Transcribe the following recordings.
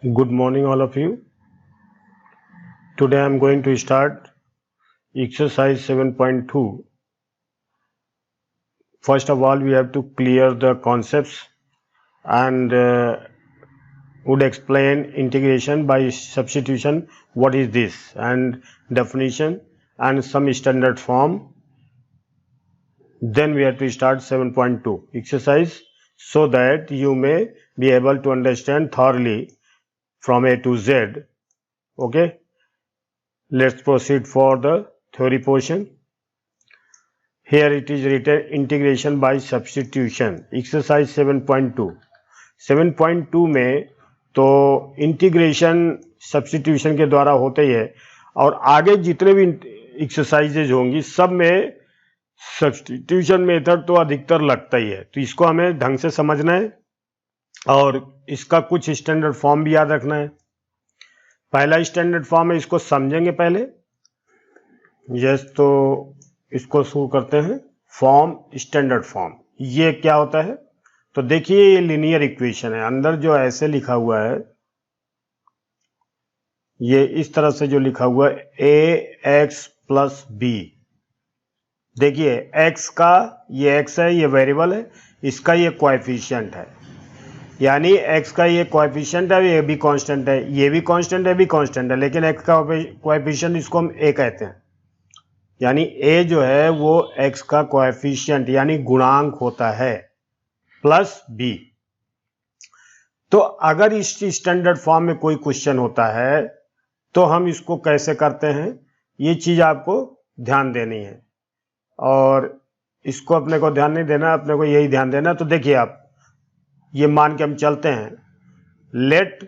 Good morning, all of you. Today I am going to start exercise 7.2. First of all, we have to clear the concepts and would explain integration by substitution. What is this? And definition and some standard form. Then we have to start 7.2 exercise so that you may be able to understand thoroughly from A to Z. Okay. Let's proceed for the theory portion. Here it is written integration by substitution. Exercise 7.2. 7.2 में तो integration substitution के द्वारा होते ही है और आगे जितने भी एक्सरसाइजेज होंगी सब में सब्स्टिट्यूशन मेथड तो अधिकतर लगता ही है, तो इसको हमें ढंग से समझना है और इसका कुछ स्टैंडर्ड फॉर्म भी याद रखना है। पहला स्टैंडर्ड फॉर्म है, इसको समझेंगे पहले। यस, तो इसको शुरू करते हैं। फॉर्म, स्टैंडर्ड फॉर्म, ये क्या होता है? तो देखिए ये लीनियर इक्वेशन है। अंदर जो ऐसे लिखा हुआ है, ये इस तरह से जो लिखा हुआ है ax प्लस बी। देखिए x का ये x है, ये वेरिएबल है, इसका ये कोएफिशिएंट है, यानी x का ये कोएफिशिएंट है, ये भी कांस्टेंट है, ये भी कांस्टेंट है, भी कांस्टेंट है, लेकिन x का कोएफिशिएंट इसको हम a कहते हैं। यानी a जो है वो x का कोएफिशिएंट यानी गुणांक होता है प्लस b। तो अगर इस स्टैंडर्ड फॉर्म में कोई क्वेश्चन होता है तो हम इसको कैसे करते हैं, ये चीज आपको ध्यान देनी है और इसको अपने को ध्यान नहीं देना, अपने को यही ध्यान देना। तो देखिए आप ये मान के हम चलते हैं, लेट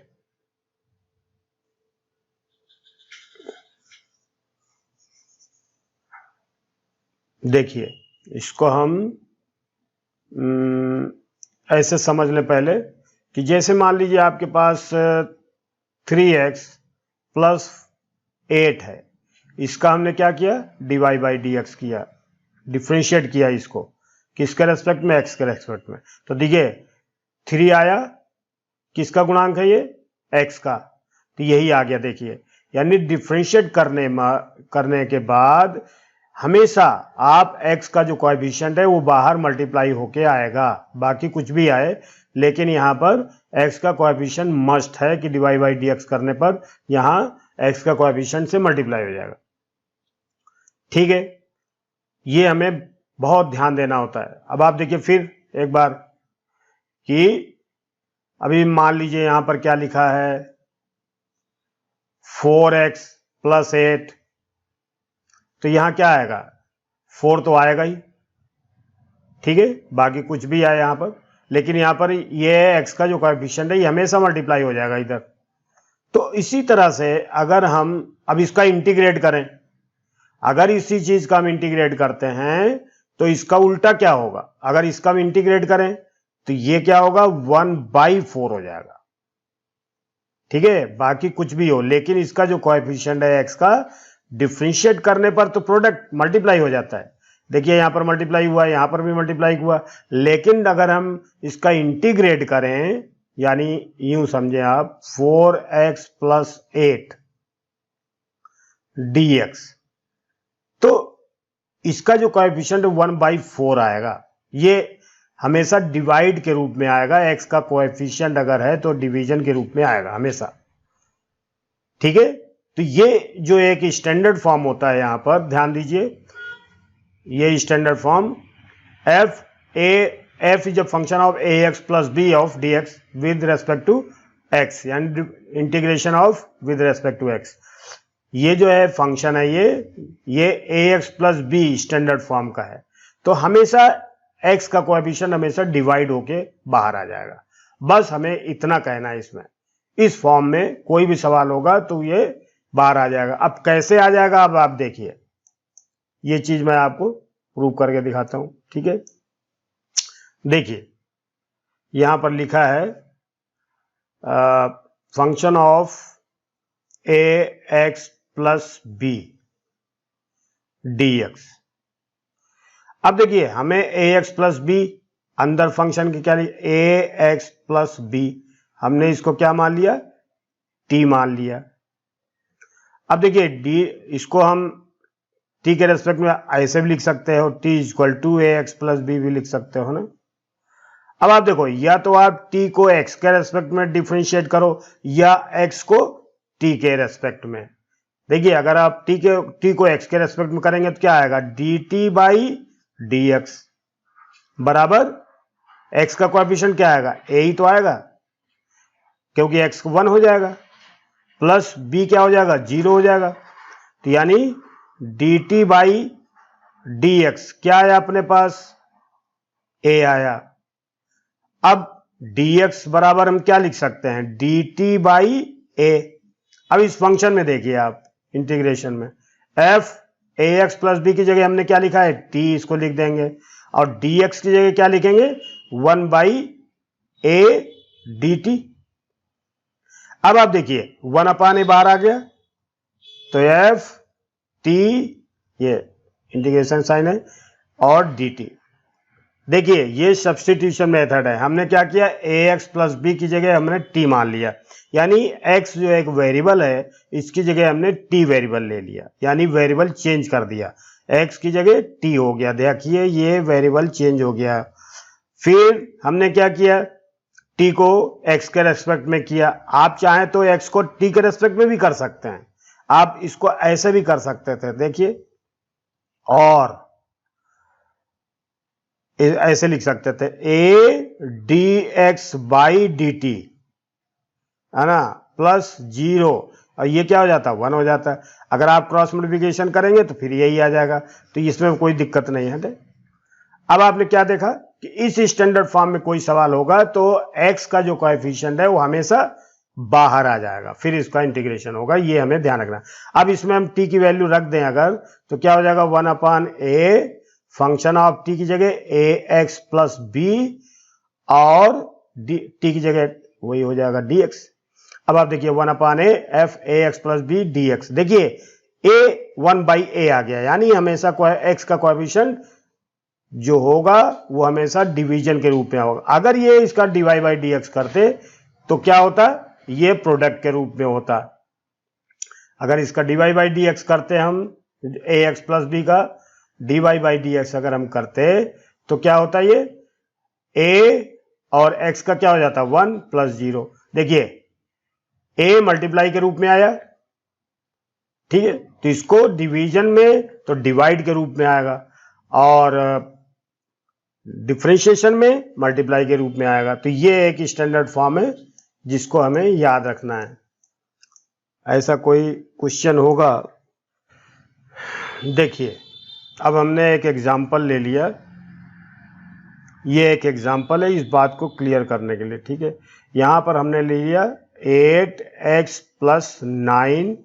देखिए इसको हम ऐसे समझ लें पहले कि जैसे मान लीजिए आपके पास 3x प्लस 8 है, इसका हमने क्या किया, dy बाई डी एक्स किया, डिफ्रेंशिएट किया इसको किसके रेस्पेक्ट में, x के रेस्पेक्ट में। तो देखिए 3 आया, किसका गुणांक है ये, x का, तो यही आ गया। देखिए यानी डिफ्रेंशिएट करने के बाद हमेशा आप x का जो कोएफिशिएंट है वो बाहर मल्टीप्लाई होके आएगा, बाकी कुछ भी आए, लेकिन यहाँ पर x का कोएफिशिएंट मस्ट है कि डिवाइड बाई डी एक्स करने पर यहाँ x का कोएफिशिएंट से मल्टीप्लाई हो जाएगा। ठीक है, ये हमें बहुत ध्यान देना होता है। अब आप देखिए फिर एक बार कि अभी मान लीजिए यहां पर क्या लिखा है, 4x प्लस 8, तो यहां क्या आएगा, 4 तो आएगा ही, ठीक है, बाकी कुछ भी आए यहां पर, लेकिन यहां पर ये x का जो कोएफिशिएंट है ये हमेशा मल्टीप्लाई हो जाएगा इधर। तो इसी तरह से अगर हम अब इसका इंटीग्रेट करें, अगर इसी चीज का हम इंटीग्रेट करते हैं तो इसका उल्टा क्या होगा, अगर इसका हम इंटीग्रेट करें तो ये क्या होगा, 1/4 हो जाएगा। ठीक है, बाकी कुछ भी हो, लेकिन इसका जो कोएफिशिएंट है x का, डिफरेंशिएट करने पर तो प्रोडक्ट मल्टीप्लाई हो जाता है। देखिए यहां पर मल्टीप्लाई हुआ, यहां पर भी मल्टीप्लाई हुआ, लेकिन अगर हम इसका इंटीग्रेट करें, यानी यूं समझे आप 4x प्लस 8 dx, तो इसका जो कोएफिशिएंट 1/4 आएगा। ये हमेशा डिवाइड के रूप में आएगा, x का कोएफिशिएंट अगर है तो डिवीजन के रूप में आएगा हमेशा। ठीक है, तो ये जो एक स्टैंडर्ड फॉर्म होता है, यहां पर ध्यान दीजिए, ये standard form f is a function of ax plus b of dx with respect to x, यानी integration of with respect to x। ये जो है फंक्शन है, ये ax plus b standard form का है, तो हमेशा x का कोएफिशिएंट हमेशा डिवाइड होके बाहर आ जाएगा। बस हमें इतना कहना है इसमें। इस फॉर्म में कोई भी सवाल होगा तो ये बाहर आ जाएगा। अब कैसे आ जाएगा, अब आप देखिए, ये चीज मैं आपको प्रूव करके दिखाता हूं। ठीक है, देखिए यहां पर लिखा है function of ax plus b dx। अब देखिए हमें ax प्लस b अंदर फंक्शन की क्या, ax प्लस b, हमने इसको क्या मान लिया, t मान लिया। अब देखिए डी, इसको हम t के रेस्पेक्ट में ऐसे भी लिख सकते हो, t equal to a x plus b भी लिख सकते हो ना। अब आप देखो, या तो आप t को x के रेस्पेक्ट में डिफरेंशिएट करो या x को t के रेस्पेक्ट में। देखिए अगर आप t को x के रेस्पेक्ट में करेंगे तो क्या आएगा, dt बाई डी एक्स बराबर x का कोएफिशिएंट क्या आएगा, a ही तो आएगा क्योंकि x 1 हो जाएगा, प्लस b क्या हो जाएगा, 0 हो जाएगा। तो यानी dt बाई डी एक्स क्या आया अपने पास, a आया। अब dx बराबर हम क्या लिख सकते हैं, dt बाई ए। अब इस फंक्शन में देखिए आप इंटीग्रेशन में f ax प्लस बी की जगह हमने क्या लिखा है, t, इसको लिख देंगे, और dx की जगह क्या लिखेंगे, 1 बाई ए dt। अब आप देखिए 1 अपान ए बाहर आ गया, तो f t, ये इंटीग्रेशन साइन है, और dt। देखिए ये सब्स्टिट्यूशन मेथड है। हमने क्या किया, ax प्लस बी की जगह हमने t मान लिया, यानी x जो एक वेरिएबल है इसकी जगह हमने t वेरिएबल ले लिया, यानी वेरिएबल चेंज कर दिया, x की जगह t हो गया। देखिए ये वेरिएबल चेंज हो गया। फिर हमने क्या किया, t को x के रेस्पेक्ट में किया। आप चाहें तो x को t के रेस्पेक्ट में भी कर सकते हैं, आप इसको ऐसे भी कर सकते थे, देखिए, और ऐसे लिख सकते थे a D x by D T, है ना, प्लस 0, और ये क्या हो जाता है, 1 हो जाता है। अगर आप क्रॉस मल्टीप्लिकेशन करेंगे तो फिर यही आ जाएगा, तो इसमें कोई दिक्कत नहीं है। अब आपने क्या देखा कि इस स्टैंडर्ड फॉर्म में कोई सवाल होगा तो x का जो कोएफिशिएंट है वो हमेशा बाहर आ जाएगा, फिर इसका इंटीग्रेशन होगा, ये हमें ध्यान रखना। अब इसमें हम t की वैल्यू रख दें अगर, तो क्या हो जाएगा, 1 upon a function of t की जगह ए एक्स प्लस बी, और t की जगह वही हो जाएगा dx। अब आप देखिए 1 upon a f a x plus b d x. देखिए a 1 बाई ए आ गया, यानी हमेशा x का कोएफिशिएंट जो होगा वो हमेशा डिवीजन के रूप में होगा। अगर ये इसका डिवाई बाई डी एक्स करते तो क्या होता, ये प्रोडक्ट के रूप में होता। अगर इसका डिवाई बाई डी एक्स करते हम, ए एक्स प्लस बी का d y by d x अगर हम करते तो क्या होता, ये a और x का क्या हो जाता, 1 प्लस 0। देखिए a मल्टीप्लाई के रूप में आया, ठीक है, तो इसको डिवीजन में तो डिवाइड के रूप में आएगा, और डिफरेंशिएशन में मल्टीप्लाई के रूप में आएगा। तो ये एक स्टैंडर्ड फॉर्म है जिसको हमें याद रखना है। ऐसा कोई क्वेश्चन होगा, देखिए अब हमने एक एग्जाम्पल ले लिया, ये एक एग्जाम्पल है इस बात को क्लियर करने के लिए, ठीक है। यहां पर हमने ले लिया 8x प्लस 9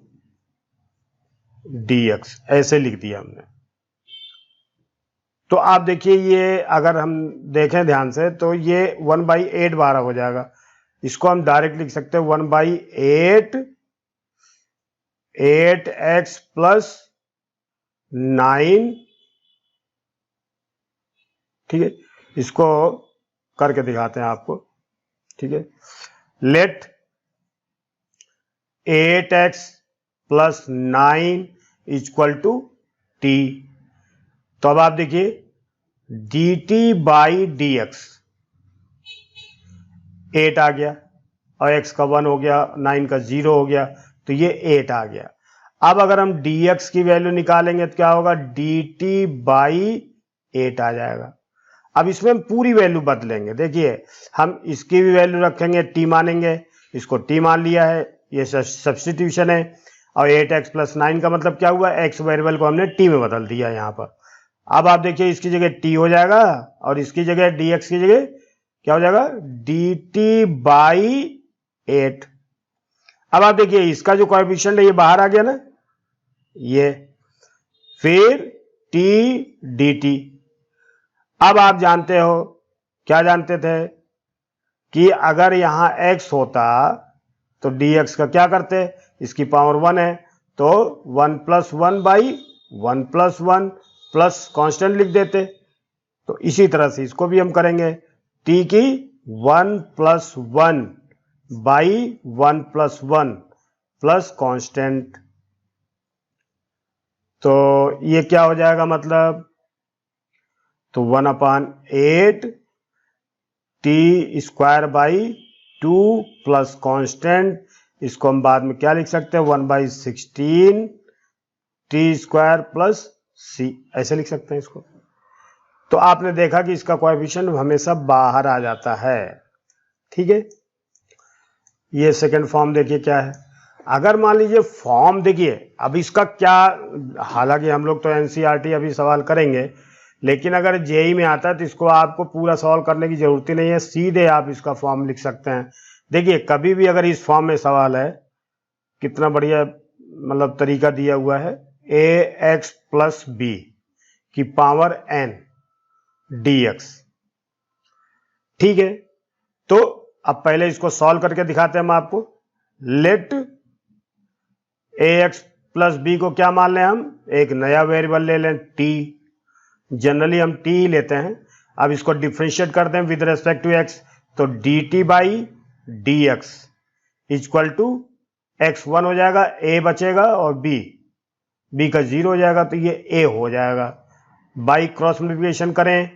dx, ऐसे लिख दिया हमने। तो आप देखिए ये अगर हम देखें ध्यान से तो ये 1 बाई 8 12 हो जाएगा, इसको हम डायरेक्ट लिख सकते हैं 1 बाई 8x प्लस 9, ठीक है, इसको करके दिखाते हैं आपको, ठीक है। Let 8x plus 9 equal to t। तो अब आप देखिए dt बाई डी एक्स, 8 आ गया और x का 1 हो गया, 9 का 0 हो गया, तो ये 8 आ गया। अब अगर हम dx की वैल्यू निकालेंगे तो क्या होगा, dt बाई 8 आ जाएगा। अब इसमें हम पूरी वैल्यू बदलेंगे, देखिए हम इसकी भी वैल्यू रखेंगे, t मानेंगे, इसको t मान लिया है, ये सब्स्टिट्यूशन है, और 8x प्लस 9 का मतलब क्या हुआ, x वेरिएबल को हमने t में बदल दिया यहाँ पर। अब आप देखिए इसकी जगह t हो जाएगा और इसकी जगह dx की जगह क्या हो जाएगा, dt बाई 8। अब आप देखिए इसका जो कोएफिशिएंट है ये बाहर आ गया ना, ये, फिर t dt। अब आप जानते हो, क्या जानते थे कि अगर यहां x होता तो dx का क्या करते, इसकी पावर 1 है तो 1 plus 1 by 1 plus 1 plus constant लिख देते। तो इसी तरह से इसको भी हम करेंगे, t की 1 plus 1 by 1 plus 1 plus constant. तो ये क्या हो जाएगा मतलब, तो 1/8 T square by 2 plus constant, इसको हम बाद में क्या लिख सकते हैं 1/16 टी स्क्वायर प्लस सी, ऐसे लिख सकते हैं इसको। तो आपने देखा कि इसका कोएफिशिएंट हमेशा बाहर आ जाता है, ठीक है। ये सेकंड फॉर्म देखिए क्या है। अगर मान लीजिए फॉर्म देखिए, अब इसका क्या, हालांकि हम लोग तो एनसीईआरटी अभी सवाल करेंगे, लेकिन अगर जेई में आता है तो इसको आपको पूरा सॉल्व करने की जरूरत ही नहीं है, सीधे आप इसका फॉर्म लिख सकते हैं। देखिए कभी भी अगर इस फॉर्म में सवाल है, कितना बढ़िया मतलब तरीका दिया हुआ है, ए एक्स प्लस बी की पावर एन डी एक्स, ठीक है। तो अब पहले इसको सॉल्व करके दिखाते हैं हम आपको। Late a x plus B को क्या मान लें हम, एक नया वेरिएबल ले लें टी, जनरली हम टी ही लेते हैं। अब इसको डिफ्रेंशिएट करते हैं विद रेस्पेक्ट टू एक्स, तो d t by d x equal to x 1 हो जाएगा, ए बचेगा और बी का 0 हो जाएगा, तो ये ए हो जाएगा। बाई क्रॉस मल्टीप्लिकेशन करें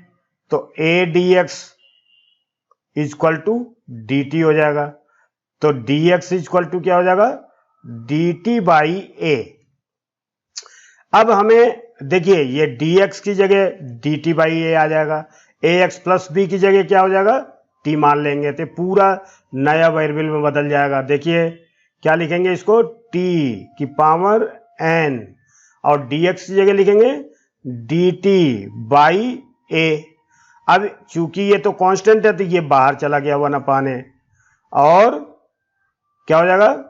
तो a d x equal to d t हो जाएगा, तो डी एक्स इक्वल टू क्या हो जाएगा, डी टी बाई ए। अब हमें देखिए ये dx की जगह dt बाई ए आ जाएगा, ax प्लस बी की जगह क्या हो जाएगा t मान लेंगे, तो पूरा नया वेरिएबल में बदल जाएगा। देखिए क्या लिखेंगे इसको, t की पावर n, और dx की जगह लिखेंगे dt बाई ए। अब चूंकि ये तो कांस्टेंट है तो ये बाहर चला गया 1/a, और क्या हो जाएगा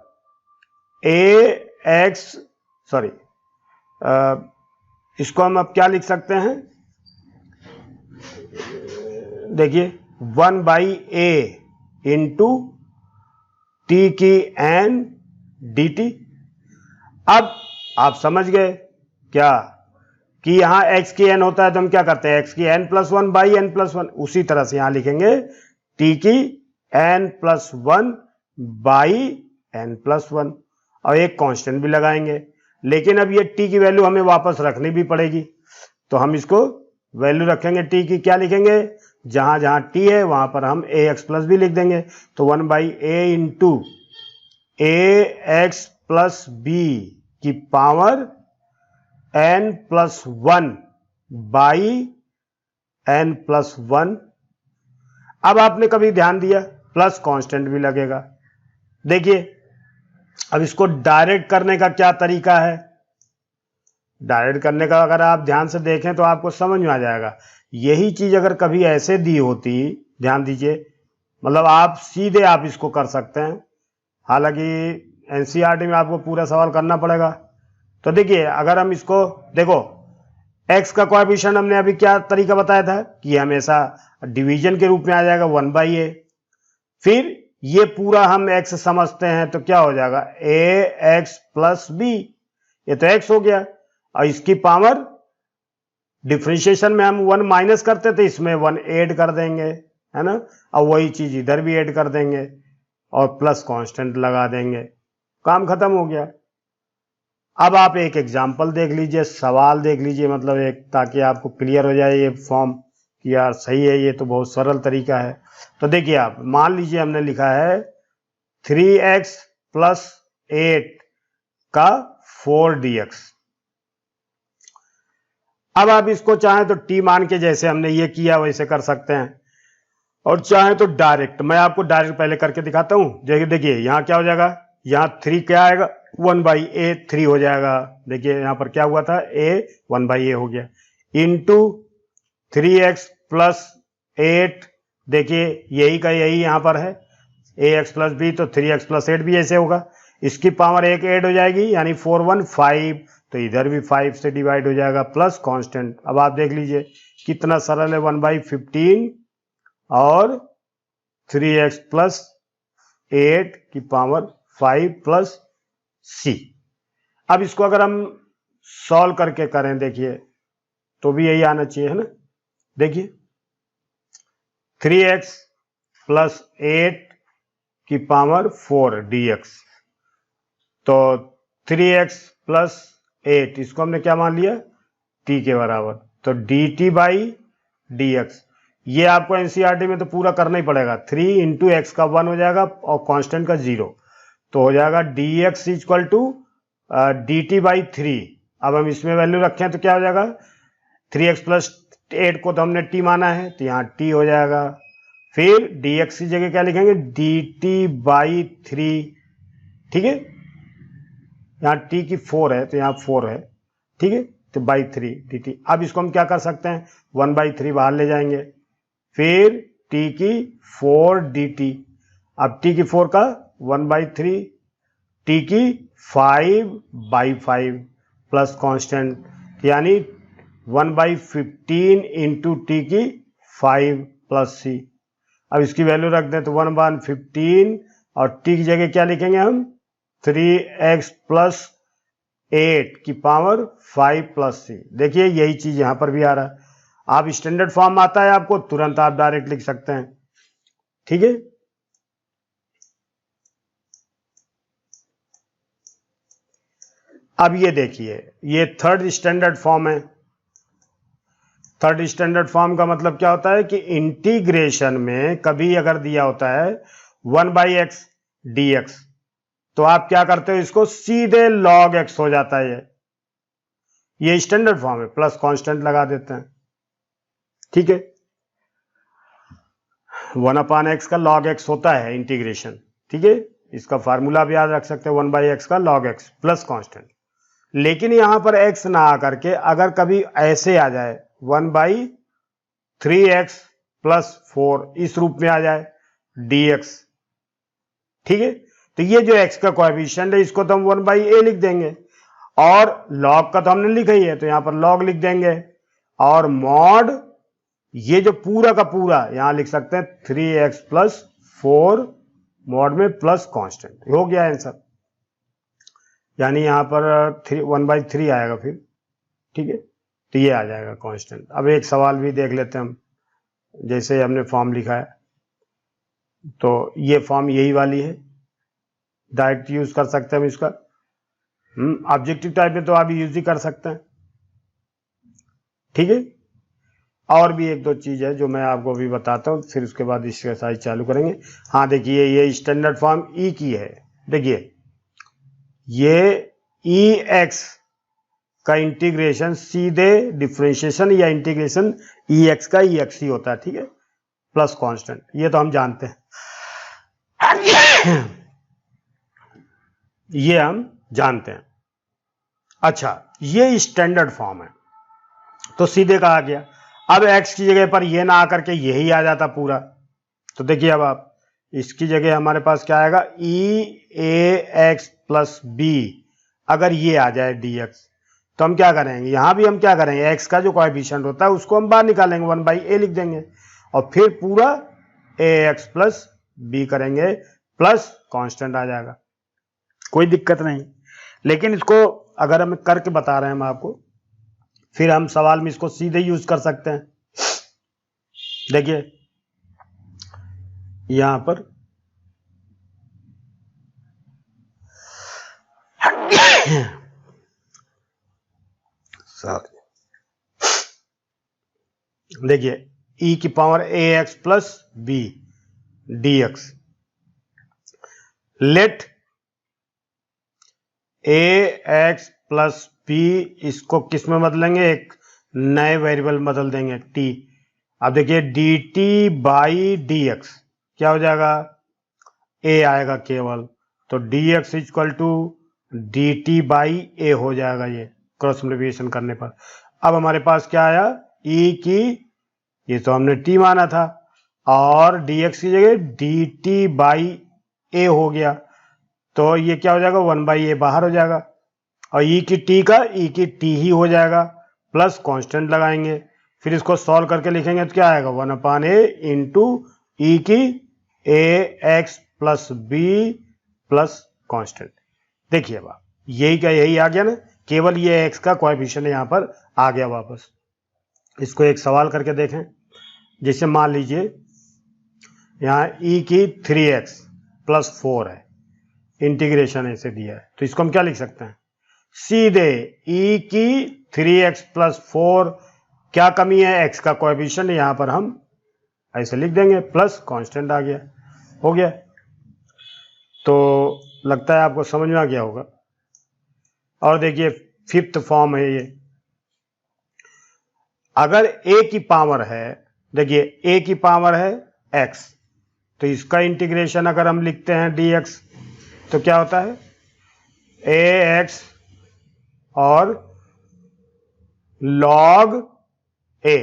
इसको हम अब क्या लिख सकते हैं, देखिए 1/a इंटू टी की एन डी टी। अब आप समझ गए क्या कि यहां x की n होता है तो हम क्या करते हैं, x की n+1 बाई n+1, उसी तरह से यहां लिखेंगे t की n+1 बाई n+1, और एक कांस्टेंट भी लगाएंगे। लेकिन अब ये t की वैल्यू हमें वापस रखनी भी पड़ेगी, तो हम इसको वैल्यू रखेंगे t की, क्या लिखेंगे, जहां जहां t है वहां पर हम ax प्लस भी लिख देंगे, तो 1/a into ax plus b की पावर n+1 बाई n+1। अब आपने कभी ध्यान दिया प्लस कांस्टेंट भी लगेगा। देखिए अब इसको डायरेक्ट करने का क्या तरीका है, डायरेक्ट करने का अगर आप ध्यान से देखें तो आपको समझ में आ जाएगा। यही चीज अगर कभी ऐसे दी होती, ध्यान दीजिए, मतलब आप सीधे आप इसको कर सकते हैं, हालांकि एनसीईआरटी में आपको पूरा सवाल करना पड़ेगा। तो देखिए अगर हम इसको देखो, x का कोएफिशिएंट हमने अभी क्या तरीका बताया था कि हमेशा डिवीजन के रूप में आ जाएगा 1/a, फिर ये पूरा हम x समझते हैं तो क्या हो जाएगा ax प्लस बी, ये तो x हो गया, और इसकी पावर डिफरेंशिएशन में हम 1 माइनस करते थे, इसमें 1 ऐड कर देंगे, है ना, और वही चीज इधर भी ऐड कर देंगे और प्लस कांस्टेंट लगा देंगे, काम खत्म हो गया। अब आप एक एग्जांपल देख लीजिए, सवाल देख लीजिए, मतलब एक, ताकि आपको क्लियर हो जाए ये फॉर्म कि यार सही है, ये तो बहुत सरल तरीका है। तो देखिए आप मान लीजिए हमने लिखा है 3x प्लस 8 का 4dx। अब आप इसको चाहें तो t मान के जैसे हमने ये किया वैसे कर सकते हैं, और चाहें तो डायरेक्ट, मैं आपको डायरेक्ट पहले करके दिखाता हूं। देखिए यहां क्या हो जाएगा, यहां 3 क्या आएगा 1/a 3 हो जाएगा। देखिए यहां पर क्या हुआ था, a 1/a हो गया, इंटू 3x प्लस 8, देखिए यही का यही यहां पर है ax प्लस b, तो 3x प्लस 8 भी ऐसे होगा, इसकी पावर एक ऐड हो जाएगी यानी 4 1 5, तो इधर भी 5 से डिवाइड हो जाएगा, प्लस कांस्टेंट। अब आप देख लीजिए कितना सरल है, 1/15 और 3x प्लस 8 की पावर 5 प्लस c। अब इसको अगर हम सॉल्व करके करें देखिए तो भी यही आना चाहिए, है ना। देखिए 3x प्लस 8 की पावर 4 dx, तो 3x प्लस 8 इसको हमने क्या मान लिया, t के बराबर। तो dt बाई dx, ये आपको एनसीईआरटी में तो पूरा करना ही पड़ेगा। 3 इंटू एक्स का 1 हो जाएगा और कांस्टेंट का 0, तो हो जाएगा dx equal to dt by 3। अब हम इसमें वैल्यू रखें तो क्या हो जाएगा, 3x प्लस 8 को तो हमने t माना है, तो यहाँ t हो जाएगा। फिर dx की जगह क्या लिखेंगे, dt बाई 3, ठीक है। यहाँ t की 4 है तो यहाँ 4 है, ठीक है, तो बाई 3 dt। अब इसको हम क्या कर सकते हैं, 1 बाई 3 बाहर ले जाएंगे, फिर t की 4 dt। अब t की 4 का 1 बाई 3, t की 5 बाई 5 प्लस कांस्टेंट, यानी 1 बाई 15 इंटू टी की 5 प्लस c। अब इसकी वैल्यू रख दें तो 1 बाई 15 और t की जगह क्या लिखेंगे हम, 3x प्लस 8 की पावर 5 प्लस c। देखिए यही चीज यहां पर भी आ रहा है। आप स्टैंडर्ड फॉर्म आता है आपको, तुरंत आप डायरेक्ट लिख सकते हैं, ठीक है। अब ये देखिए, ये थर्ड स्टैंडर्ड फॉर्म है। थर्ड स्टैंडर्ड फॉर्म का मतलब क्या होता है कि इंटीग्रेशन में कभी अगर दिया होता है 1 बाई एक्स dx, तो आप क्या करते हो, इसको सीधे log x हो जाता है। ये स्टैंडर्ड फॉर्म है, प्लस कांस्टेंट लगा देते हैं, ठीक है। 1 अपान एक्स का log x होता है इंटीग्रेशन, ठीक है। इसका फार्मूला भी याद रख सकते हैं, 1 बाई एक्स का log x प्लस कांस्टेंट। लेकिन यहां पर x ना आकर के अगर कभी ऐसे आ जाए 1 बाई 3x प्लस 4, इस रूप में आ जाए dx, ठीक है। तो ये जो x का कोएफिशिएंट है इसको तो हम 1 बाई a लिख देंगे, और log का तो हमने लिखा ही है तो यहां पर log लिख देंगे, और मॉड ये जो पूरा का पूरा यहां लिख सकते हैं 3x प्लस 4 मॉड में प्लस कांस्टेंट। हो गया आंसर, यानी यहां पर 1 बाई 3 आएगा फिर, ठीक है। तो ये आ जाएगा कांस्टेंट। अब एक सवाल भी देख लेते हैं हम, जैसे हमने फॉर्म लिखा है तो ये फॉर्म यही वाली है, डायरेक्ट यूज कर सकते हैं हम इसका। ऑब्जेक्टिव टाइप में तो आप यूज ही कर सकते हैं, ठीक है। और भी एक दो चीज है जो मैं आपको अभी बताता हूं, फिर उसके बाद एक्सरसाइज चालू करेंगे। हाँ देखिए, ये स्टैंडर्ड फॉर्म ई की है। देखिए ये ई एक्स का इंटीग्रेशन सीधे डिफरेंशिएशन या इंटीग्रेशन ई एक्स का ई एक्स ही होता है, ठीक है, प्लस कांस्टेंट, ये तो हम जानते हैं। ये हम जानते हैं। अच्छा, ये स्टैंडर्ड फॉर्म है तो सीधे कहा गया। अब x की जगह पर ये ना आकर के यही आ जाता पूरा, तो देखिए अब आप इसकी जगह हमारे पास क्या आएगा, ई ए एक्स प्लस बी। अगर ये आ जाए dx तो हम क्या करेंगे, यहां भी हम क्या करेंगे, x का जो कोएफिशिएंट होता है उसको हम बाहर निकालेंगे, 1 बाई a लिख देंगे, और फिर पूरा ए एक्स प्लस बी करेंगे, प्लस कांस्टेंट आ जाएगा, कोई दिक्कत नहीं। लेकिन इसको अगर हम करके बता रहे हैं हम आपको, फिर हम सवाल में इसको सीधे यूज कर सकते हैं। देखिए यहां पर देखिए e की power a x plus b d x, let a x plus b, इसको किस में बदलेंगे, एक नए वेरिएबल बदल देंगे t। अब देखिए d t by d x क्या हो जाएगा, a आएगा केवल, तो dx equal to d t by a हो जाएगा, ये क्रॉस मल्टीप्लिकेशन करने पर। अब हमारे पास क्या आया, e की, ये तो हमने t माना था, और dx की जगह डी टी बाई ए हो गया, तो ये क्या हो जाएगा, 1 बाई ए बाहर हो जाएगा, और e की t का e की t ही हो जाएगा, प्लस कांस्टेंट लगाएंगे, फिर इसको सॉल्व करके लिखेंगे तो क्या आएगा, 1 अपान ए इंटू ई की a x plus b plus constant. देखिए अब यही का यही आ गया ना, केवल ये x का कोएफिशिएंट यहां पर आ गया वापस। इसको एक सवाल करके देखें, जैसे मान लीजिए यहां e की 3x प्लस 4 है, इंटीग्रेशन ऐसे दिया है, तो इसको हम क्या लिख सकते हैं, सीधे e की 3x प्लस 4, क्या कमी है, x का कोएफिशिएंट, यहां पर हम ऐसे लिख देंगे, प्लस कांस्टेंट आ गया, हो गया। तो लगता है आपको समझ में आ गया होगा। और देखिए फिफ्थ फॉर्म है ये, अगर a की पावर है, देखिए a की पावर है x, तो इसका इंटीग्रेशन अगर हम लिखते हैं dx, तो क्या होता है ax और log a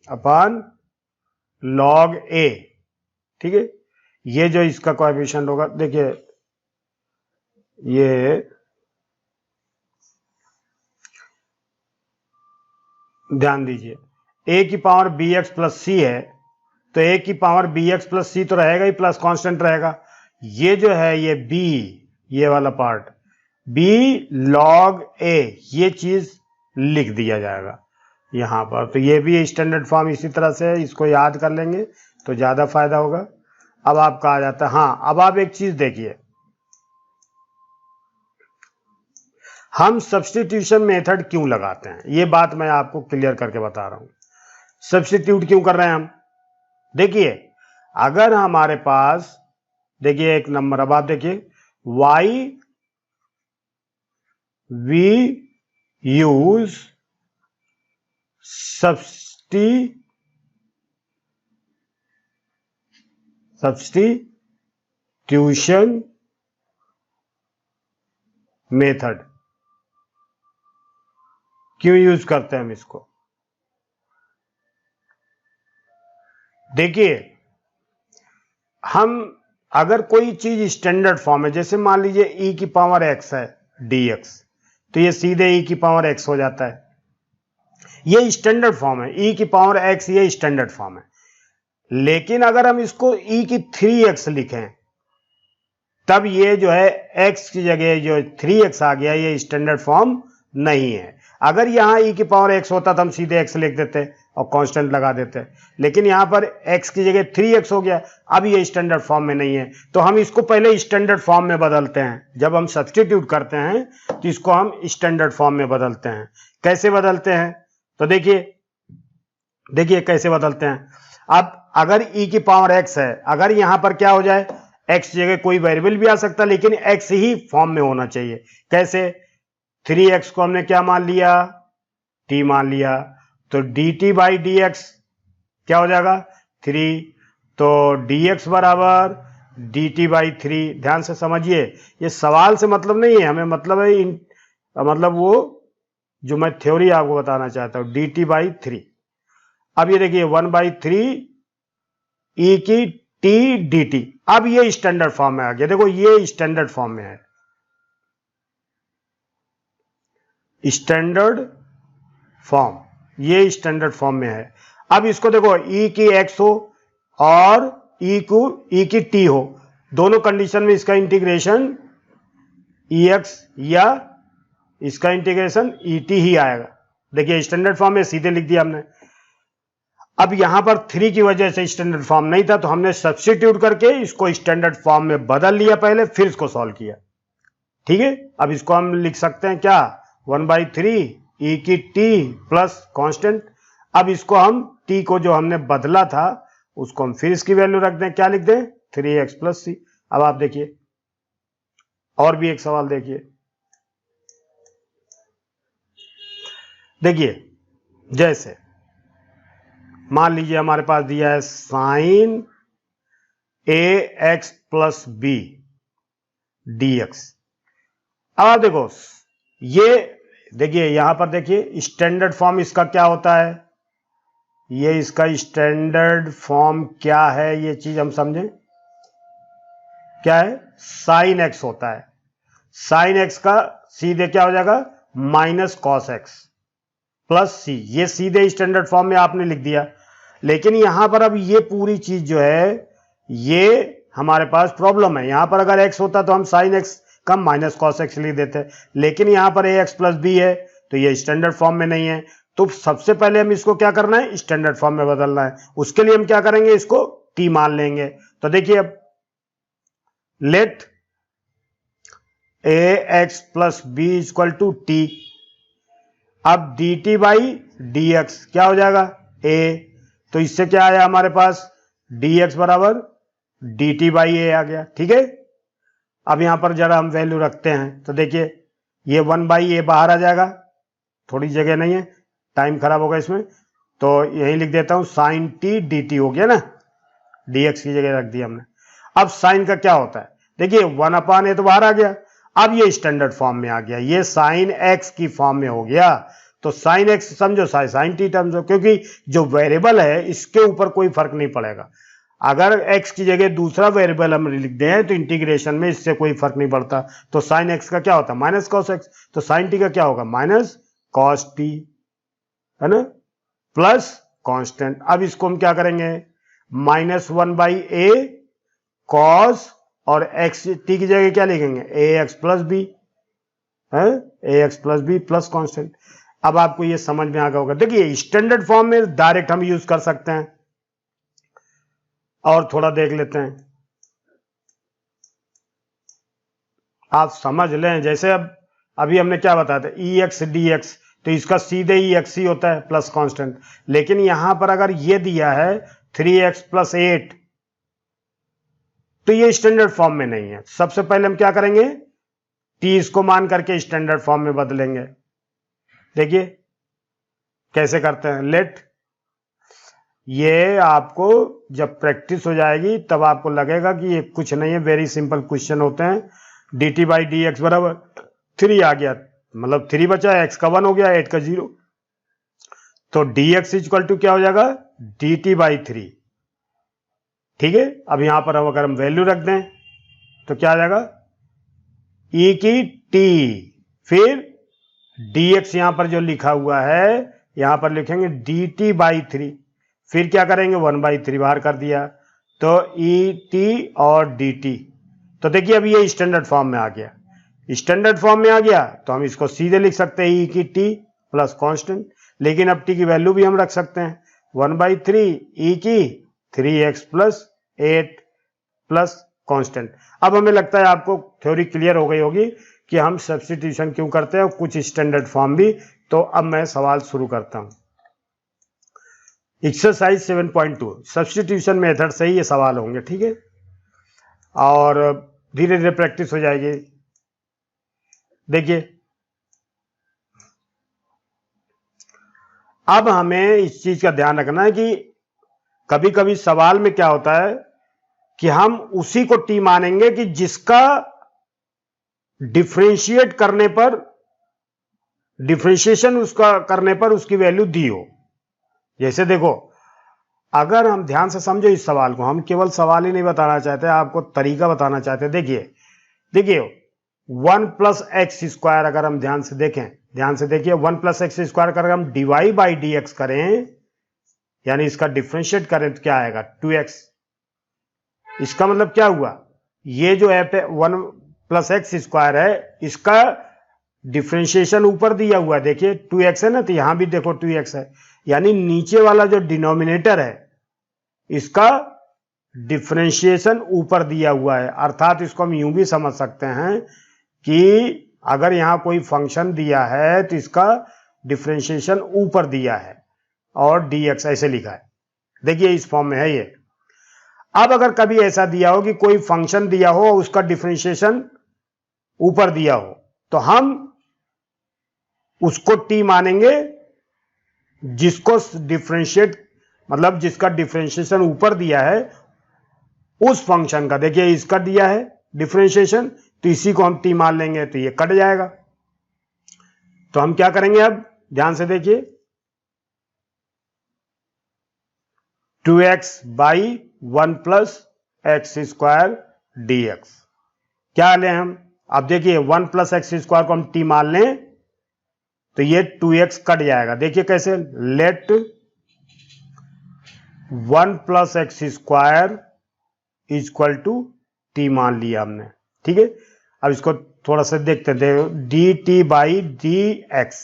upon log a, ठीक है। ये जो इसका कोएफिशिएंट होगा, देखिए ये ध्यान दीजिए, a की पावर bx प्लस c है, तो a की पावर bx प्लस c तो रहेगा ही, प्लस कांस्टेंट रहेगा। ये जो है ये b, ये वाला पार्ट b log a, ये चीज लिख दिया जाएगा यहां पर। तो ये भी स्टैंडर्ड फॉर्म इसी तरह से है, इसको याद कर लेंगे तो ज्यादा फायदा होगा। अब आपका आ जाता है, हाँ अब आप एक चीज देखिए, हम सब्स्टिट्यूशन मेथड क्यों लगाते हैं, ये बात मैं आपको क्लियर करके बता रहा हूं। सब्स्टिट्यूट क्यों कर रहे हैं हम, देखिए अगर हमारे पास, देखिए एक नंबर, अब आप देखिए y we use substitution method, क्यों यूज करते हैं हम इसको, देखिए हम अगर कोई चीज स्टैंडर्ड फॉर्म है, जैसे मान लीजिए e की पावर x है dx, तो ये सीधे e की पावर x हो जाता है, ये स्टैंडर्ड फॉर्म है, e की पावर x ये स्टैंडर्ड फॉर्म है। लेकिन अगर हम इसको e की 3x लिखें, तब ये जो है x की जगह जो 3x आ गया, ये स्टैंडर्ड फॉर्म नहीं है। अगर यहां e की पावर x होता तो हम सीधे x लिख देते और कांस्टेंट लगा देते, लेकिन यहां पर x की जगह 3x हो गया, अब ये स्टैंडर्ड फॉर्म में नहीं है, तो हम इसको पहले स्टैंडर्ड फॉर्म में बदलते हैं। जब हम सब्स्टिट्यूट करते हैं तो इसको हम स्टैंडर्ड फॉर्म में बदलते हैं। कैसे बदलते हैं, तो देखिए कैसे बदलते हैं। अब अगर e की पावर x है, अगर यहां पर क्या हो जाए, x की जगह कोई वेरिएबल भी आ सकता है, लेकिन x ही फॉर्म में होना चाहिए। कैसे, 3x को हमने क्या मान लिया, t मान लिया, तो dt बाई dx क्या हो जाएगा 3, तो dx बराबर dt बाई 3। ध्यान से समझिए, ये सवाल से मतलब नहीं है, हमें मतलब है मतलब वो जो मैं थ्योरी आपको बताना चाहता हूं, dt बाई 3। अब ये देखिए 1/3 e की t dt, अब ये स्टैंडर्ड फॉर्म में आ गया। देखो ये स्टैंडर्ड फॉर्म में है, स्टैंडर्ड फॉर्म, ये स्टैंडर्ड फॉर्म में है। अब इसको देखो e की x हो और e की t हो, दोनों कंडीशन में इसका इंटीग्रेशन ex या इसका इंटीग्रेशन et ही आएगा। देखिए स्टैंडर्ड फॉर्म में सीधे लिख दिया हमने। अब यहां पर 3 की वजह से स्टैंडर्ड फॉर्म नहीं था, तो हमने सब्स्टिट्यूट करके इसको स्टैंडर्ड फॉर्म में बदल लिया पहले, फिर इसको सॉल्व किया। ठीक है, अब इसको हम लिख सकते हैं क्या, 1/3 e की t प्लस कांस्टेंट। अब इसको हम t को जो हमने बदला था उसको हम फिर इसकी वैल्यू रख दें, क्या लिख दें 3x प्लस c। अब आप देखिए और भी एक सवाल देखिए जैसे मान लीजिए हमारे पास दिया है sine ax plus b dx। अब आप देखो ये, देखिए यहां पर देखिए स्टैंडर्ड फॉर्म इसका क्या होता है, ये इसका स्टैंडर्ड फॉर्म क्या है, ये चीज हम समझें। क्या है, साइन x होता है, साइन x का सीधे क्या हो जाएगा minus cos x plus c, ये सीधे स्टैंडर्ड फॉर्म में आपने लिख दिया। लेकिन यहां पर अब ये पूरी चीज जो है ये हमारे पास प्रॉब्लम है। यहां पर अगर x होता तो हम साइन x का माइनस कॉस x लिख देते, लेकिन यहां पर ax प्लस b है तो ये स्टैंडर्ड फॉर्म में नहीं है। तो सबसे पहले हम इसको क्या करना है, स्टैंडर्ड फॉर्म में बदलना है। उसके लिए हम क्या करेंगे, इसको t मान लेंगे। तो देखिए अब let a x plus b equal to t. अब d t by d x क्या हो जाएगा ए, तो इससे क्या आया हमारे पास डी एक्स बराबर डी टी बाई ए आ गया। ठीक है, अब यहां पर जरा हम वैल्यू रखते हैं तो देखिए ये 1/a बाहर आ जाएगा, थोड़ी जगह नहीं है, टाइम खराब होगा इसमें, तो यही लिख देता हूं साइन टी डी टी हो गया ना, dx की जगह रख दिया हमने। अब साइन का क्या होता है, देखिए 1/a तो बाहर आ गया, अब ये स्टैंडर्ड फॉर्म में आ गया, ये साइन एक्स की फॉर्म में हो गया। तो साइन एक्स समझो साइन टी समझो, क्योंकि जो वेरिएबल है इसके ऊपर कोई फर्क नहीं पड़ेगा। अगर x की जगह दूसरा वेरिएबल हम लिख दें तो इंटीग्रेशन में इससे कोई फर्क नहीं पड़ता। तो साइन एक्स का क्या होता है माइनस कॉस एक्स, तो साइन टी का क्या होगा माइनस कॉस टी, है ना, प्लस कांस्टेंट। अब इसको हम क्या करेंगे -1/a कॉस और एक्स टी की जगह क्या लिखेंगे ए एक्स प्लस बी, है a x plus b plus constant. अब आपको ये समझ में आ गया होगा। देखिए स्टैंडर्ड फॉर्म में डायरेक्ट हम यूज कर सकते हैं, और थोड़ा देख लेते हैं, आप समझ लें। जैसे अब अभी हमने क्या बताया था ई एक्स डी एक्स, तो इसका सीधे ही एक्स ही होता है प्लस कांस्टेंट, लेकिन यहां पर अगर ये दिया है 3x + 8 तो ये स्टैंडर्ड फॉर्म में नहीं है। सबसे पहले हम क्या करेंगे t इसको मान करके स्टैंडर्ड फॉर्म में बदलेंगे। देखिए कैसे करते हैं, लेट, ये आपको जब प्रैक्टिस हो जाएगी तब आपको लगेगा कि ये कुछ नहीं है, वेरी सिंपल क्वेश्चन होते हैं। dt बाई डी एक्स बराबर 3 आ गया, मतलब 3 बचा, x का 1 हो गया, 8 का 0, तो dx इक्वल टू क्या हो जाएगा dt बाई 3। ठीक है, अब यहां पर अगर हम वैल्यू रख दें तो क्या आ जाएगा e की t, फिर dx यहां पर जो लिखा हुआ है यहां पर लिखेंगे dt बाई 3, फिर क्या करेंगे 1/3 बाहर कर दिया, तो ई टी और डी टी। तो देखिए अभी ये स्टैंडर्ड फॉर्म में आ गया, स्टैंडर्ड फॉर्म में आ गया तो हम इसको सीधे लिख सकते हैं ई की टी प्लस कांस्टेंट, लेकिन अब टी की वैल्यू भी हम रख सकते हैं 1/3 ई की 3x + 8 प्लस कांस्टेंट। अब हमें लगता है आपको थ्योरी क्लियर हो गई होगी कि हम सब्स्टिट्यूशन क्यों करते हैं, कुछ स्टैंडर्ड फॉर्म भी। तो अब मैं सवाल शुरू करता हूं। एक्सरसाइज 7.2 सब्स्टिट्यूशन मेथड से ही ये सवाल होंगे। ठीक है, और धीरे धीरे प्रैक्टिस हो जाएगी। देखिए अब हमें इस चीज का ध्यान रखना है कि कभी कभी सवाल में क्या होता है कि हम उसी को टी मानेंगे कि जिसका डिफरेंशिएट करने पर, डिफरेंशिएशन उसका करने पर उसकी वैल्यू दी हो। जैसे देखो अगर हम ध्यान से समझो इस सवाल को, हम केवल सवाल ही नहीं बताना चाहते, आपको तरीका बताना चाहते हैं। देखिए 1 + x² अगर हम ध्यान से देखें, ध्यान से देखिए 1 + x² अगर हम dy बाई डी एक्स करें, यानी इसका डिफरेंशिएट करें तो क्या आएगा 2x। इसका मतलब क्या हुआ, ये जो है 1 + x² है इसका डिफरेंशिएशन ऊपर दिया हुआ है, देखिए 2x है ना, तो यहां भी देखो 2x है, यानी नीचे वाला जो डिनोमिनेटर है इसका डिफरेंशिएशन ऊपर दिया हुआ है। अर्थात इसको हम यूं भी समझ सकते हैं कि अगर यहां कोई फंक्शन दिया है तो इसका डिफरेंशिएशन ऊपर दिया है और dx ऐसे लिखा है। देखिए इस फॉर्म में है ये। अब अगर कभी ऐसा दिया हो कि कोई फंक्शन दिया हो उसका डिफरेंशिएशन ऊपर दिया हो, तो हम उसको t मानेंगे जिसको डिफरेंशिएट, मतलब जिसका डिफरेंशिएशन ऊपर दिया है उस फंक्शन का। देखिए इसका दिया है डिफरेंशिएशन तो इसी को हम t मान लेंगे, तो ये कट जाएगा। तो हम क्या करेंगे, अब ध्यान से देखिए 2x बाई 1 + x² dx क्या लें हम, अब देखिए 1 + x² को हम t मान लें तो ये 2x कट जाएगा। देखिए कैसे, लेट 1 + x² = t मान लिया हमने। ठीक है, अब इसको थोड़ा सा देखते हैं, dt by d x,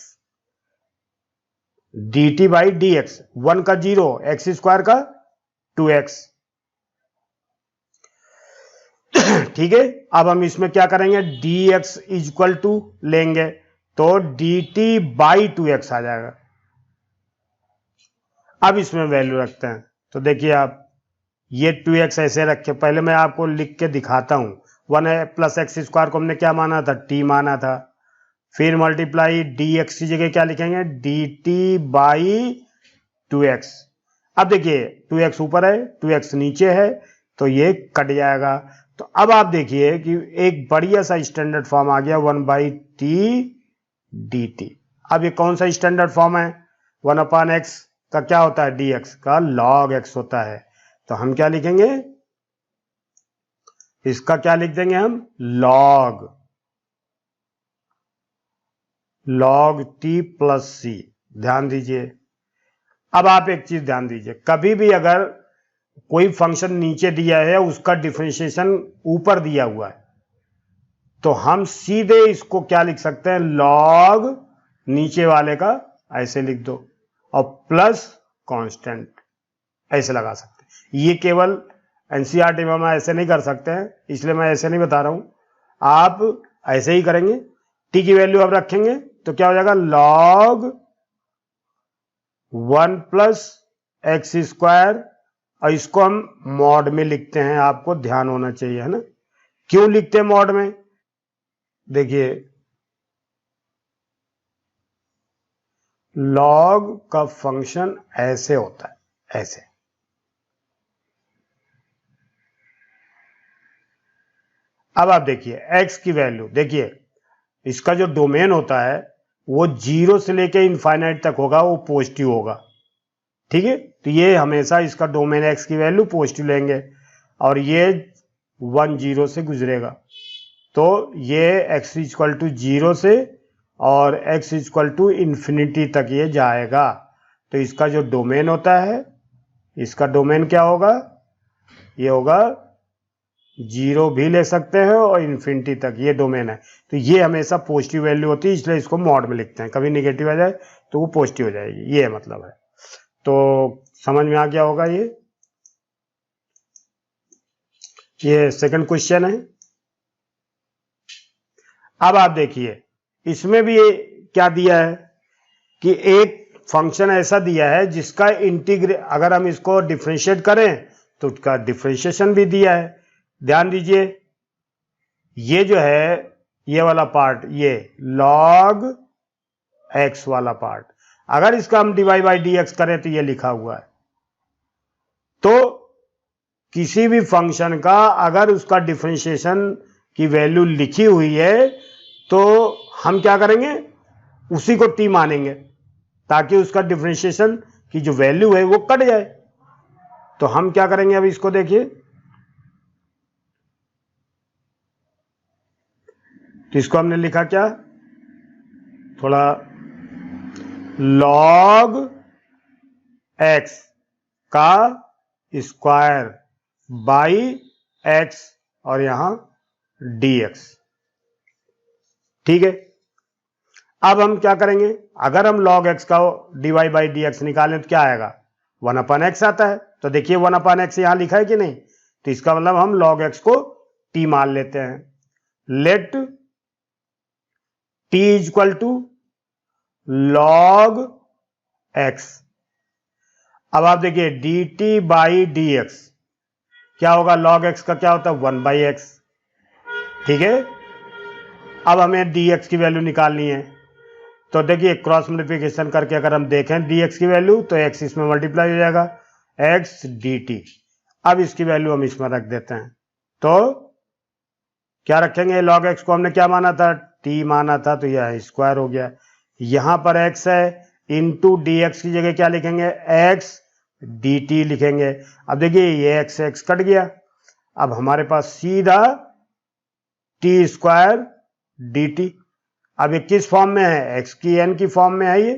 dt by d x, 1 का 0, x² का 2x। ठीक है, अब हम इसमें क्या करेंगे, dx इक्वल टू लेंगे तो dt बाई 2x आ जाएगा। अब इसमें वैल्यू रखते हैं, तो देखिए आप ये 2x ऐसे रखे, पहले मैं आपको लिख के दिखाता हूं। 1 प्लस एक्स स्क्वायर को हमने क्या माना था, t माना था। फिर मल्टीप्लाई dx की जगह क्या लिखेंगे, dt बाई 2x। अब देखिए 2x ऊपर है 2x नीचे है तो ये कट जाएगा। तो अब आप देखिए कि एक बढ़िया सा स्टैंडर्ड फॉर्म आ गया 1/t dt। अब ये कौन सा स्टैंडर्ड फॉर्म है, 1/x का क्या होता है, dx का log x होता है। तो हम क्या लिखेंगे, इसका क्या लिख देंगे हम, log t प्लस c। ध्यान दीजिए, अब आप एक चीज ध्यान दीजिए, कभी भी अगर कोई फंक्शन नीचे दिया है उसका डिफरेंशिएशन ऊपर दिया हुआ है तो हम सीधे इसको क्या लिख सकते हैं, log नीचे वाले का ऐसे लिख दो और प्लस कांस्टेंट ऐसे लगा सकते हैं। ये केवल एनसीईआरटी में हम ऐसे नहीं कर सकते हैं, इसलिए मैं ऐसे नहीं बता रहा हूं, आप ऐसे ही करेंगे। टी की वैल्यू अब रखेंगे तो क्या हो जाएगा, log 1 प्लस एक्स स्क्वायर, और इसको हम मॉड में लिखते हैं, आपको ध्यान होना चाहिए, है ना। क्यों लिखते हैं मॉड में, देखिए log का फंक्शन ऐसे होता है, ऐसे। अब आप देखिए x की वैल्यू, देखिए इसका जो डोमेन होता है वो 0 से लेके इनफाइनाइट तक होगा, वो पॉजिटिव होगा, ठीक है। तो ये हमेशा इसका डोमेन x की वैल्यू पॉजिटिव लेंगे और ये 1 0 से गुजरेगा, तो ये x इक्वल टू 0 से और x इक्वल टू इन्फिनिटी तक ये जाएगा। तो इसका जो डोमेन होता है, इसका डोमेन क्या होगा, ये होगा 0 भी ले सकते हैं और इन्फिनिटी तक ये डोमेन है। तो ये हमेशा पॉजिटिव वैल्यू होती है, इसलिए इसको मॉड में लिखते हैं, कभी निगेटिव आ जाए तो वो पॉजिटिव हो जाएगी, ये मतलब है। तो समझ में आ गया होगा ये सेकंड क्वेश्चन है। अब आप देखिए इसमें भी ये क्या दिया है कि एक फंक्शन ऐसा दिया है जिसका अगर हम इसको डिफरेंशिएट करें तो उसका डिफरेंशिएशन भी दिया है। ध्यान दीजिए, ये जो है ये वाला पार्ट, ये log x वाला पार्ट, अगर इसका हम dy बाई dx करें तो ये लिखा हुआ है। तो किसी भी फंक्शन का अगर उसका डिफरेंशिएशन की वैल्यू लिखी हुई है तो हम क्या करेंगे, उसी को t मानेंगे ताकि उसका डिफरेंशिएशन की जो वैल्यू है वो कट जाए। तो हम क्या करेंगे, अब इसको देखिए, तो इसको हमने लिखा क्या, थोड़ा log x का स्क्वायर बाई x और यहां dx, ठीक है। अब हम क्या करेंगे, अगर हम log x का dy बाई dx निकालें तो क्या आएगा, 1/x आता है। तो देखिए 1/x यहां लिखा है कि नहीं, तो इसका मतलब हम log x को t मान लेते हैं। Let t equal to log x। अब आप देखिए dt बाई dx क्या होगा, log x का क्या होता है, 1/x, ठीक है। अब हमें dx की वैल्यू निकालनी है, तो देखिए क्रॉस मल्टीप्लिकेशन करके अगर हम देखें dx की वैल्यू तो x इसमें मल्टीप्लाई हो जाएगा, x dt। अब इसकी वैल्यू हम इसमें रख देते हैं, तो क्या रखेंगे, log x को हमने क्या माना था, t माना था, तो यह स्क्वायर हो गया। यहां पर x है, इंटू dx की जगह क्या लिखेंगे, x dt लिखेंगे। अब देखिए ये x कट गया, अब हमारे पास सीधा t स्क्वायर dt। अब ये किस फॉर्म में है, x की n की फॉर्म में है ये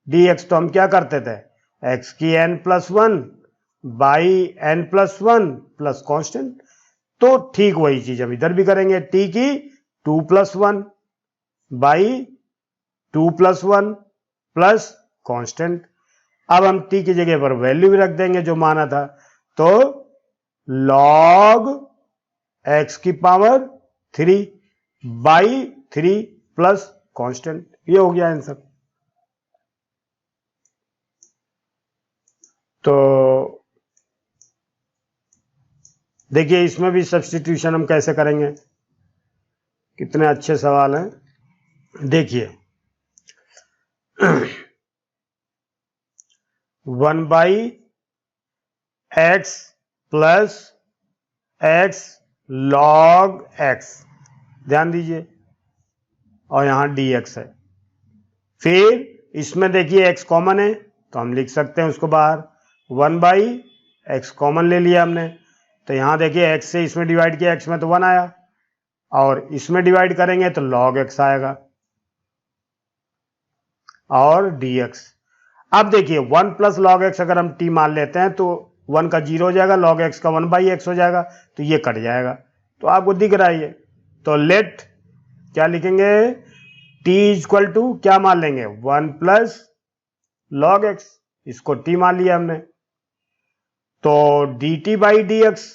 dx। तो हम क्या करते थे, x की n plus 1 by n plus 1 plus constant. तो ठीक वही चीज हम इधर भी करेंगे, t की 2 plus 1 by 2 plus 1 plus constant. अब हम t की जगह पर वैल्यू भी रख देंगे जो माना था, तो log एक्स की पावर 3 बाई 3 प्लस कांस्टेंट। ये हो गया आंसर। तो देखिए इसमें भी सब्स्टिट्यूशन हम कैसे करेंगे, कितने अच्छे सवाल हैं। देखिए 1 by x plus x log x, ध्यान दीजिए, और यहां dx है। फिर इसमें देखिए x कॉमन है तो हम लिख सकते हैं उसको बाहर, 1 बाई एक्स कॉमन ले लिया हमने, तो यहां देखिए x से इसमें डिवाइड किया, x में तो 1 आया, और इसमें डिवाइड करेंगे तो log x आएगा और dx। अब देखिए 1 प्लस लॉग एक्स अगर हम t मान लेते हैं तो 1 का 0 हो जाएगा, log x का 1 बाई एक्स हो जाएगा, तो ये कट जाएगा। तो आपको दिख रहा है ये, तो लेट क्या लिखेंगे, t इक्वल टू क्या मान लेंगे, 1 प्लस लॉग एक्स, इसको t मान लिया हमने, तो dt बाई डी एक्स,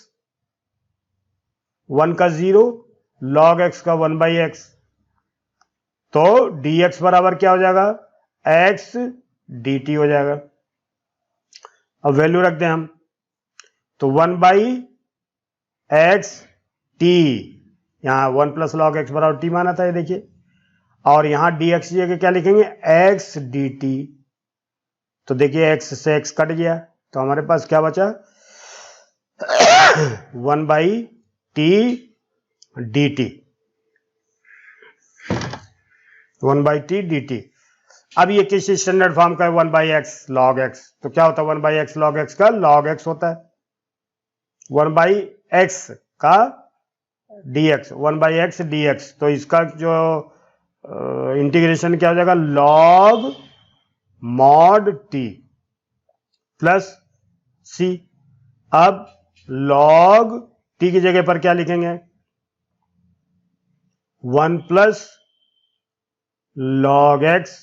1 का 0 log x का 1 बाई एक्स, तो dx बराबर क्या हो जाएगा, x dt हो जाएगा। अब वैल्यू रख दें हम, तो 1 बाई एक्स टी, यहां 1 प्लस लॉग एक्स बराबर टी माना था, ये देखिए, और यहां dx की जगह क्या लिखेंगे, x dt। तो देखिए x से x कट गया, तो हमारे पास क्या बचा, 1 by T D T, 1 by T D T. अब ये किस स्टैंडर्ड फॉर्म का है, 1 बाई एक्स लॉग एक्स, तो क्या होता है 1 बाई एक्स लॉग एक्स का लॉग एक्स होता है, 1 बाई एक्स का dx, 1 बाई एक्स dx, तो इसका जो इंटीग्रेशन क्या हो जाएगा, log mod t plus c। अब log t की जगह पर क्या लिखेंगे, 1 plus log x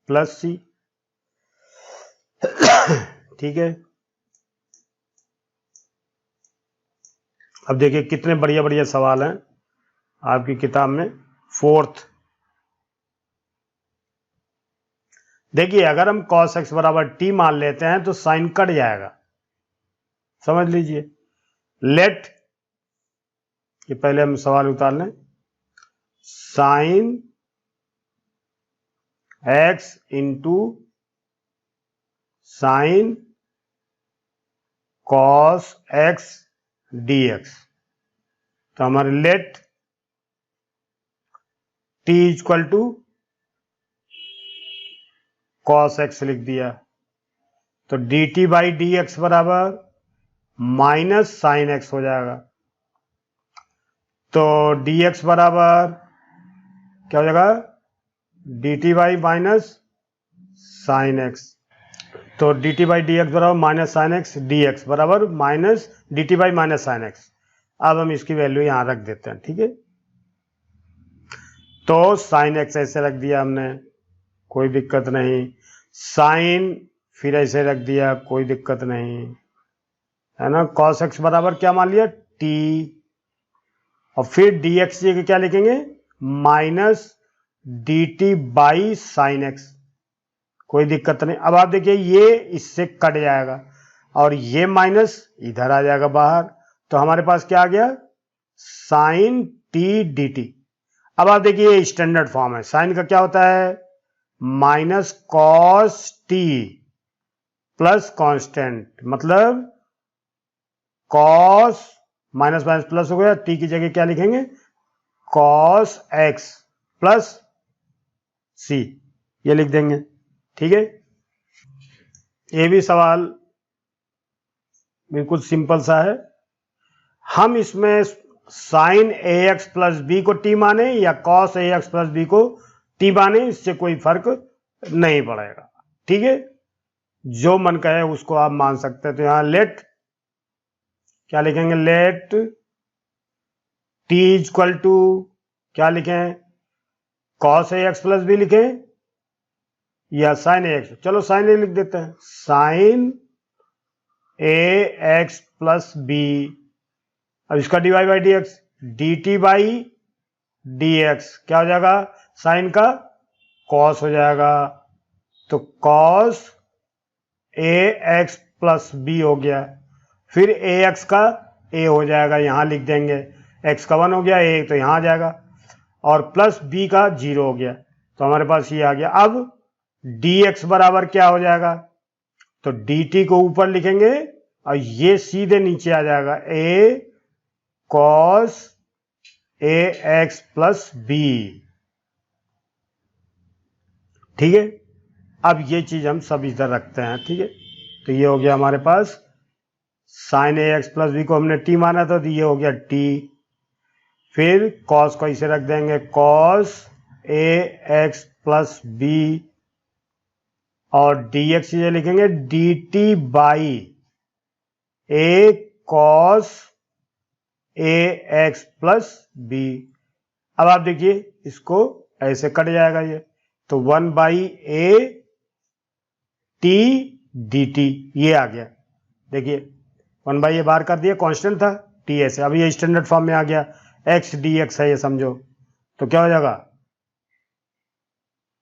plus c, ठीक है। अब देखिए कितने बढ़िया बढ़िया सवाल हैं आपकी किताब में। फोर्थ, देखिए अगर हम cos x बराबर t मान लेते हैं तो साइन कट जाएगा, समझ लीजिए। लेट, ये पहले हम सवाल उतार लें, sine x into sine cos x dx, तो हमारे let t equal to cos x लिख दिया, तो dt बाई डी एक्स बराबर माइनस साइन एक्स हो जाएगा, तो dx बराबर क्या हो जाएगा, dt by minus sine x, तो dt बाई डी एक्स बराबर माइनस साइन एक्स, dx बराबर minus dt by minus sine x. अब हम इसकी वैल्यू यहां रख देते हैं, ठीक है। तो साइन एक्स ऐसे रख दिया हमने, कोई दिक्कत नहीं, साइन फिर ऐसे रख दिया, कोई दिक्कत नहीं, है ना। cos x बराबर क्या मान लिया, t, और फिर dx की क्या लिखेंगे, minus dt by sine x, कोई दिक्कत नहीं। अब आप देखिए ये इससे कट जाएगा और ये माइनस इधर आ जाएगा बाहर, तो हमारे पास क्या आ गया, साइन टी डी टी। अब आप देखिए ये स्टैंडर्ड फॉर्म है, साइन का क्या होता है, minus cos T plus constant, मतलब कॉस माइनस माइनस प्लस हो गया, टी की जगह क्या लिखेंगे, कॉस एक्स प्लस सी, ये लिख देंगे, ठीक है। ये भी सवाल बिल्कुल सिंपल सा है। हम इसमें sign a x plus B को टी माने या cos a x plus B को टी माने, इससे कोई फर्क नहीं पड़ेगा, ठीक है। जो मन कहे उसको आप मान सकते हैं। तो यहां लेट क्या लिखेंगे, लेट टी इक्वल टू क्या लिखें, cos a x plus B लिखें या साइन ए एक्स, चलो साइन ए लिख देते हैं, sign a x plus b अब इसका dy by d x, D t by d x क्या हो जाएगा, साइन का कॉस हो जाएगा, तो cos a x plus B हो गया। फिर ए एक्स का ए हो जाएगा, यहां लिख देंगे, एक्स का 1 हो गया, ए तो यहां आ जाएगा, और प्लस बी का 0 हो गया, तो हमारे पास ये आ गया। अब डी एक्स बराबर क्या हो जाएगा, तो डी टी को ऊपर लिखेंगे और ये सीधे नीचे आ जाएगा, ए cos a x plus B. ठीक है, अब ये चीज हम सब इधर रखते हैं। ठीक है, तो ये हो गया हमारे पास sign a x plus B को हमने टी माना था, तो ये हो गया टी। फिर कॉस को इसे रख देंगे, cos a x plus b, और डी एक्स ये लिखेंगे d t by a cos a x plus b. अब आप देखिए इसको ऐसे कट जाएगा ये, तो 1 by A T D T ये आ गया। देखिए 1 बाई ए बाहर कर दिया, कांस्टेंट था, टी ऐसे, अब ये स्टैंडर्ड फॉर्म में आ गया, एक्स डी एक्स है ये समझो, तो क्या हो जाएगा,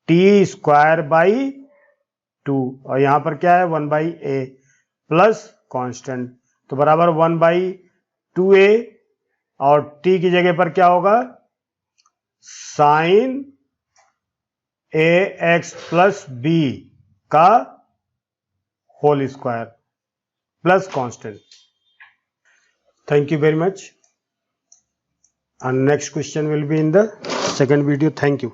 टी स्क्वायर बाई 2, और यहां पर क्या है 1 बाई ए प्लस कांस्टेंट, तो बराबर 1 बाई 2a, और t की जगह पर क्या होगा, sine a x plus b का whole square plus constant. Thank you very much, and next question will be in the second video. Thank you.